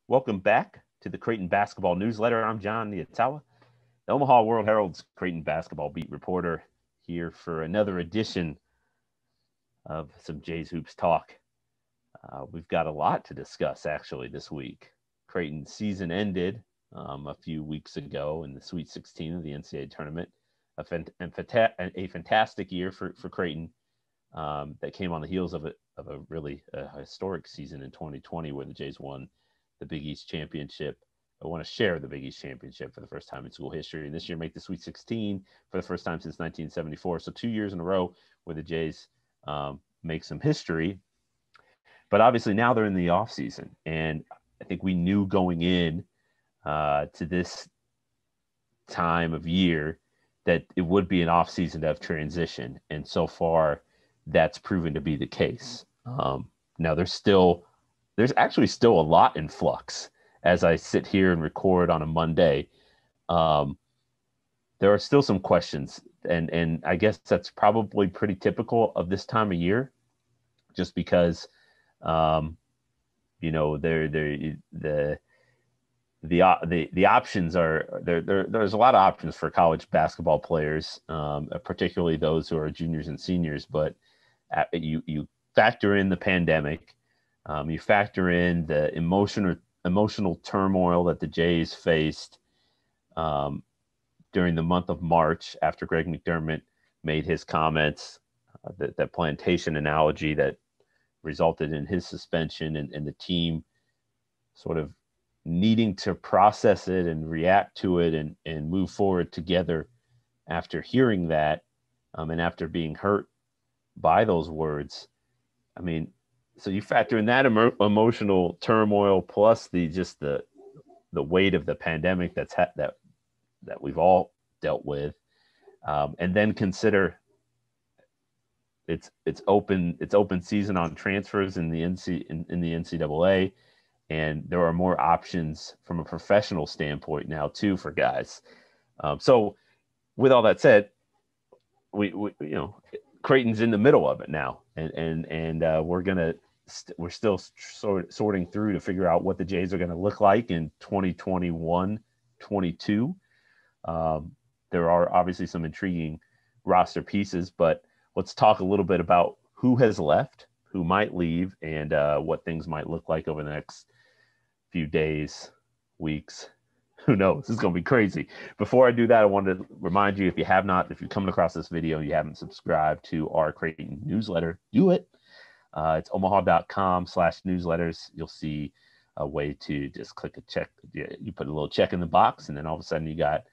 Welcome back to the Creighton Basketball Newsletter. I'm John Niatawa, the Omaha World-Herald's Creighton basketball beat reporter, here for another edition of some Jays Hoops talk. We've got a lot to discuss, actually, this week. Creighton's season ended a few weeks ago in the Sweet 16 of the NCAA tournament. A fantastic year for Creighton that came on the heels of a really historic season in 2020 where the Jays won the Big East Championship. I want to share the Big East Championship for the first time in school history, and this year make the Sweet 16 for the first time since 1974. So 2 years in a row where the Jays make some history. But obviously now they're in the offseason, and I think we knew going in to this time of year that it would be an offseason of transition, and so far that's proven to be the case. Now there's actually still a lot in flux as I sit here and record on a Monday. There are still some questions, and I guess that's probably pretty typical of this time of year, just because the options are there. There's a lot of options for college basketball players, particularly those who are juniors and seniors. But you factor in the pandemic. You factor in the emotional turmoil that the Jays faced during the month of March after Greg McDermott made his comments, that plantation analogy that resulted in his suspension, and the team sort of needing to process it and react to it and move forward together after hearing that and after being hurt by those words. I mean, so you factor in that emotional turmoil plus the weight of the pandemic that we've all dealt with, and then consider it's open season on transfers in the NCAA, and there are more options from a professional standpoint now too for guys. So with all that said, we Creighton's in the middle of it now, and we're still sorting through to figure out what the Jays are going to look like in 2021-22. There are obviously some intriguing roster pieces, but let's talk a little bit about who has left, who might leave, and what things might look like over the next few days, weeks. Who knows? This is going to be crazy. Before I do that, I wanted to remind you, if you're coming across this video and you haven't subscribed to our Creighton newsletter, do it. It's omaha.com/newsletters. You'll see a way to just click a check. You put a little check in the box, and then all of a sudden you got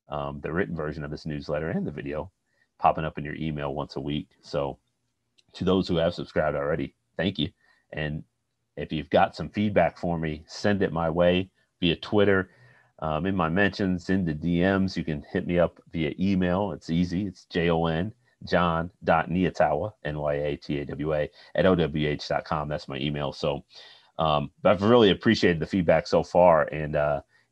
the written version of this newsletter and the video popping up in your email once a week. So to those who have subscribed already, thank you. And if you've got some feedback for me, send it my way via Twitter. In my mentions, in the DMs, you can hit me up via email. It's easy. It's john.niatawa, Nyatawa, at owh.com. That's my email. So I've really appreciated the feedback so far, and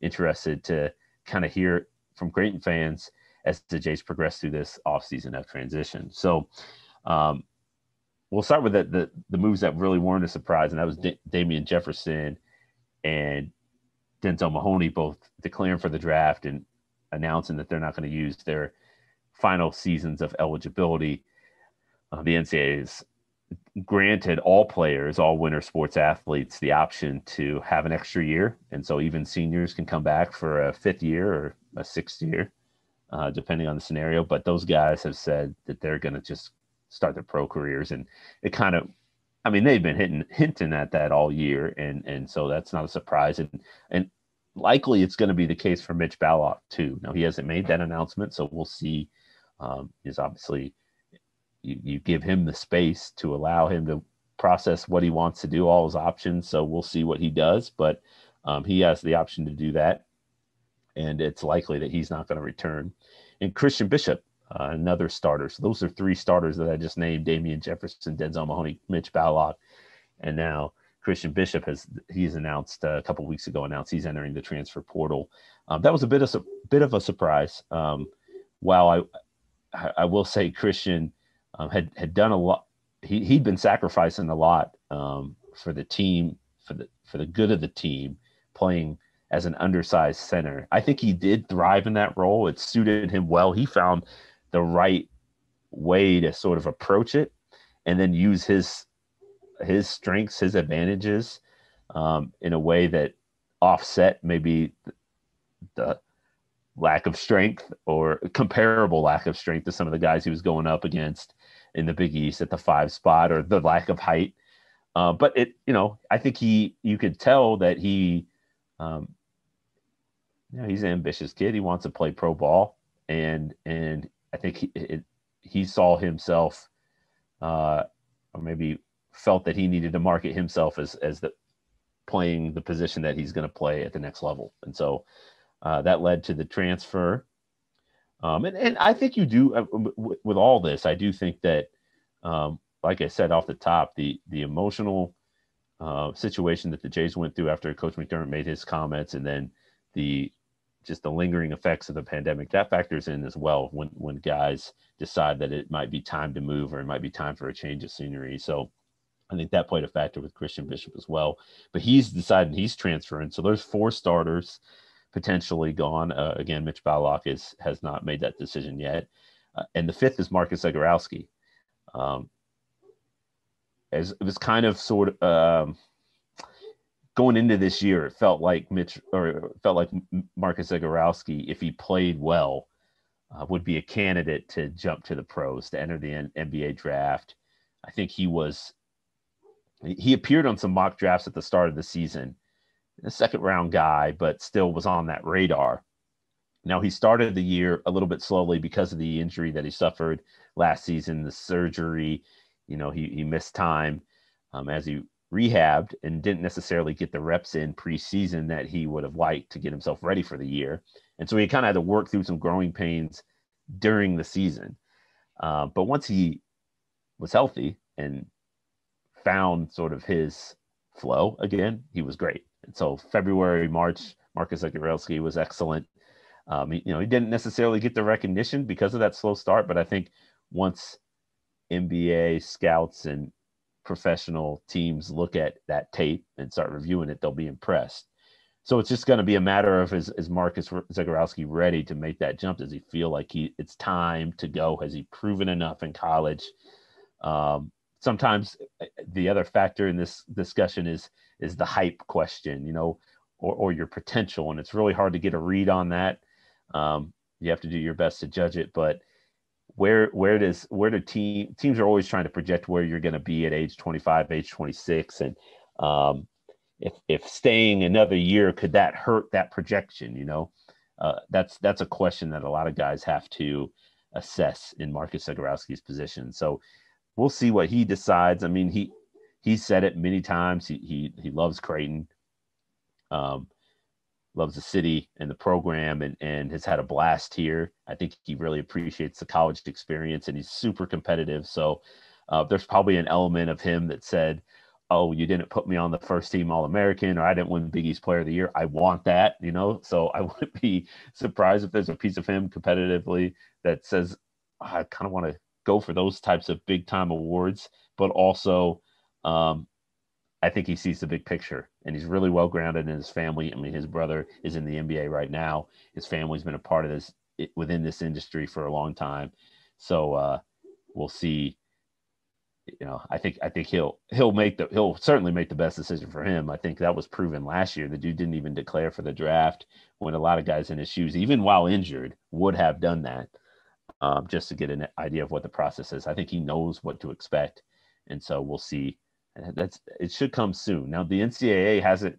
interested to kind of hear from Creighton fans as the Jays progress through this offseason of transition. So we'll start with the moves that really weren't a surprise, and that was Damian Jefferson and Denzel Mahoney both declaring for the draft and announcing that they're not going to use their final seasons of eligibility. The NCAA has granted all players, all winter sports athletes, the option to have an extra year. And so even seniors can come back for a fifth year or a sixth year, depending on the scenario. But those guys have said that they're going to just start their pro careers. And it kind of, I mean, they've been hinting at that all year, and so that's not a surprise. And likely it's going to be the case for Mitch Ballock too. Now, he hasn't made that announcement, so we'll see. Is obviously you give him the space to allow him to process what he wants to do, all his options. So we'll see what he does, but he has the option to do that, and it's likely that he's not going to return. And Christian Bishop, another starter. So those are three starters that I just named: Damian Jefferson, Denzel Mahoney, Mitch Ballock, and now Christian Bishop he's announced a couple of weeks ago he's entering the transfer portal. That was a bit of a surprise. While I will say Christian had done a lot. He'd been sacrificing a lot for the team, for the good of the team, playing as an undersized center. I think he did thrive in that role. It suited him well. He found the right way to sort of approach it and then use his strengths, his advantages in a way that offset maybe the lack of strength or comparable lack of strength to some of the guys he was going up against in the Big East at the 5 spot, or the lack of height. But I think you could tell that he's an ambitious kid. He wants to play pro ball, and I think he saw himself, or maybe felt that he needed to market himself as playing the position that he's going to play at the next level. And so that led to the transfer. And I think you do with all this, I do think that, like I said off the top, the emotional situation that the Jays went through after Coach McDermott made his comments, and then just the lingering effects of the pandemic, that factors in as well when guys decide that it might be time to move, or it might be time for a change of scenery. So I think that played a factor with Christian Bishop as well. But he's decided he's transferring. So there's 4 starters potentially gone. Again, Mitch Ballock has not made that decision yet. And the 5th is Marcus Zagrowski. As it was kind of sort of going into this year, it felt like Marcus Zagrowski, if he played well, would be a candidate to jump to the pros, to enter the NBA draft. I think he appeared on some mock drafts at the start of the season, a 2nd-round guy, but still was on that radar. Now, he started the year a little bit slowly because of the injury that he suffered last season, the surgery. He missed time as he rehabbed and didn't necessarily get the reps in preseason that he would have liked to get himself ready for the year. And so he kind of had to work through some growing pains during the season. But once he was healthy and found sort of his flow again, he was great. And so February, March, Marcus Zagrowski was excellent. He didn't necessarily get the recognition because of that slow start, but I think once NBA scouts and professional teams look at that tape and start reviewing it, they'll be impressed. So it's just going to be a matter of, is Marcus Zagrowski ready to make that jump? Does he feel like it's time to go? Has he proven enough in college? Sometimes the other factor in this discussion is the hype question, or your potential. And it's really hard to get a read on that. You have to do your best to judge it, but where do teams are always trying to project where you're going to be at age 25, age 26. And if staying another year, could that hurt that projection? That's a question that a lot of guys have to assess in Marcus Zagrowski's position. So we'll see what he decides. I mean, he said it many times. He loves Creighton, loves the city and the program, and has had a blast here. I think he really appreciates the college experience, and he's super competitive. So there's probably an element of him that said, oh, you didn't put me on the first team All-American, or I didn't win Big East Player of the Year. I want that, So I wouldn't be surprised if there's a piece of him competitively that says, I kind of want to go for those types of big-time awards. But also, I think he sees the big picture, and he's really well-grounded in his family. I mean, his brother is in the NBA right now. His family's been a part of this within this industry for a long time. So we'll see. I think he'll certainly make the best decision for him. I think that was proven last year. The dude didn't even declare for the draft when a lot of guys in his shoes, even while injured, would have done that just to get an idea of what the process is. I think he knows what to expect, and so we'll see. It should come soon. Now, the NCAA hasn't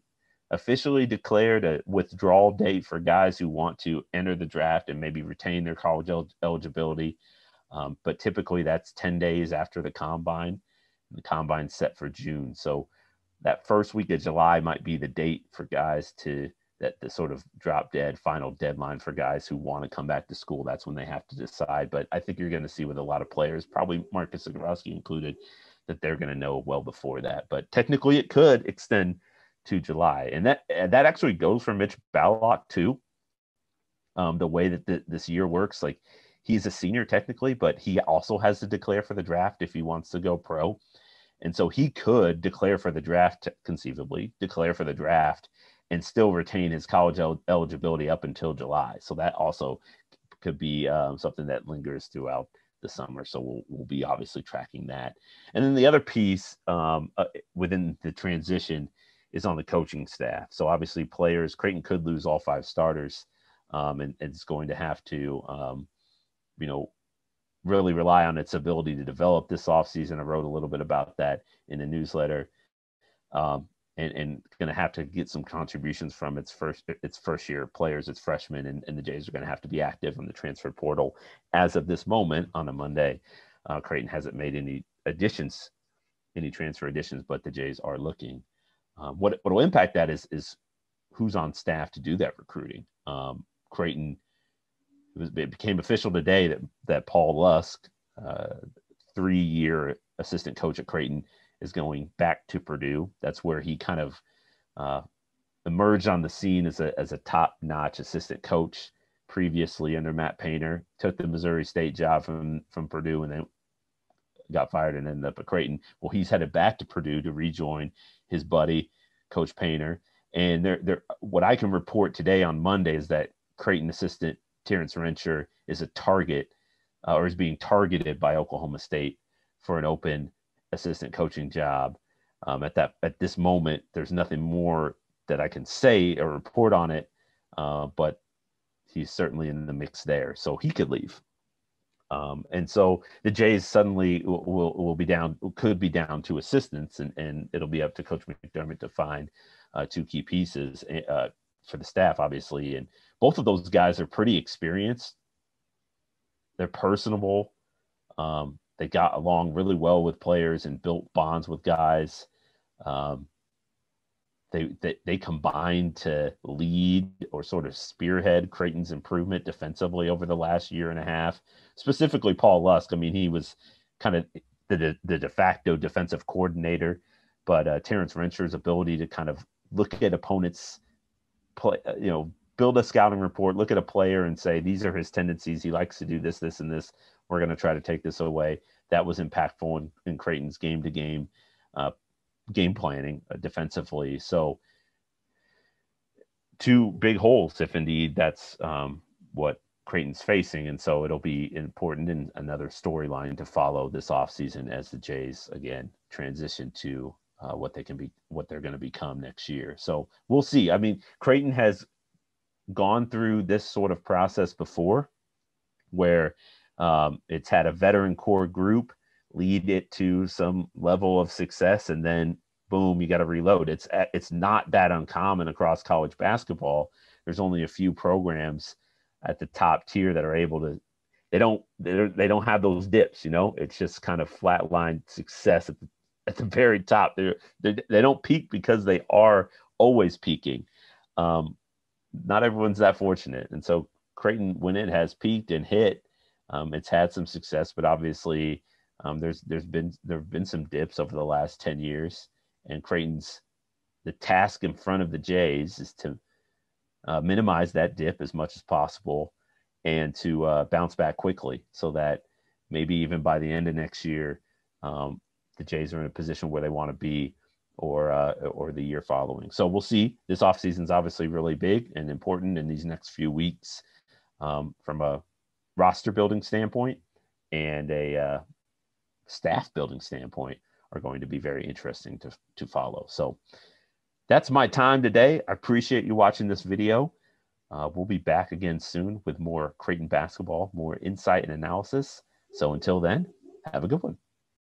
officially declared a withdrawal date for guys who want to enter the draft and maybe retain their college eligibility. But typically that's 10 days after the combine. The combine's set for June. So that first week of July might be the date for guys the sort of drop dead final deadline for guys who want to come back to school. That's when they have to decide. But I think you're going to see with a lot of players, probably Marcus Zagrowski included, that they're going to know well before that. But technically it could extend to July. And that actually goes for Mitch Ballock too. The way that this year works, like he's a senior technically, but he also has to declare for the draft if he wants to go pro. And so he could declare for the draft, conceivably declare for the draft and still retain his college eligibility up until July. So that also could be something that lingers throughout the summer. So we'll be obviously tracking that. And then the other piece within the transition is on the coaching staff. So obviously players, Creighton could lose all 5 starters, and it's going to have to, really rely on its ability to develop this offseason. I wrote a little bit about that in the newsletter, and going to have to get some contributions from its first year players, its freshmen, and the Jays are going to have to be active in the transfer portal. As of this moment on a Monday, Creighton hasn't made any transfer additions, but the Jays are looking. What will impact that is who's on staff to do that recruiting. Creighton, it became official today that Paul Lusk, 3-year assistant coach at Creighton, is going back to Purdue. That's where he kind of emerged on the scene as a top-notch assistant coach previously under Matt Painter. Took the Missouri State job from Purdue and then got fired and ended up at Creighton. Well, he's headed back to Purdue to rejoin his buddy, Coach Painter. And what I can report today on Monday is that Creighton assistant Terrence Rencher is a target or is being targeted by Oklahoma State for an open assistant coaching job. At this moment, there's nothing more that I can say or report on it, but he's certainly in the mix there, so he could leave. And so the Jays suddenly could be down 2 assistants, and it'll be up to Coach McDermott to find 2 key pieces for the staff, obviously. And both of those guys are pretty experienced. They're personable. They got along really well with players and built bonds with guys. They combined to lead or sort of spearhead Creighton's improvement defensively over the last year and a half. Specifically, Paul Lusk. I mean, he was kind of the de facto defensive coordinator, but Terrence Rencher's ability to kind of look at opponents' play, build a scouting report, look at a player and say, these are his tendencies. He likes to do this, this, and this. We're going to try to take this away. That was impactful in Creighton's game-to-game game planning defensively. So 2 big holes, if indeed that's what Creighton's facing. And so it'll be important and another storyline to follow this offseason as the Jays, again, transition to what they're going to become next year. So we'll see. I mean, Creighton has gone through this sort of process before where it's had a veteran core group lead it to some level of success, and then boom, you got to reload. It's not that uncommon across college basketball. There's only a few programs at the top tier that are able to. They don't have those dips. It's just kind of flatline success at the very top. They don't peak because they are always peaking. Not everyone's that fortunate, and so Creighton, when it has peaked and hit, it's had some success, but obviously there have been some dips over the last 10 years, and the task in front of the Jays is to minimize that dip as much as possible and to bounce back quickly so that maybe even by the end of next year, the Jays are in a position where they want to be or the year following. So we'll see. This offseason is obviously really big and important in these next few weeks from a roster building standpoint and a staff building standpoint are going to be very interesting to follow. So that's my time today. I appreciate you watching this video. We'll be back again soon with more Creighton basketball, more insight and analysis. So until then, have a good one.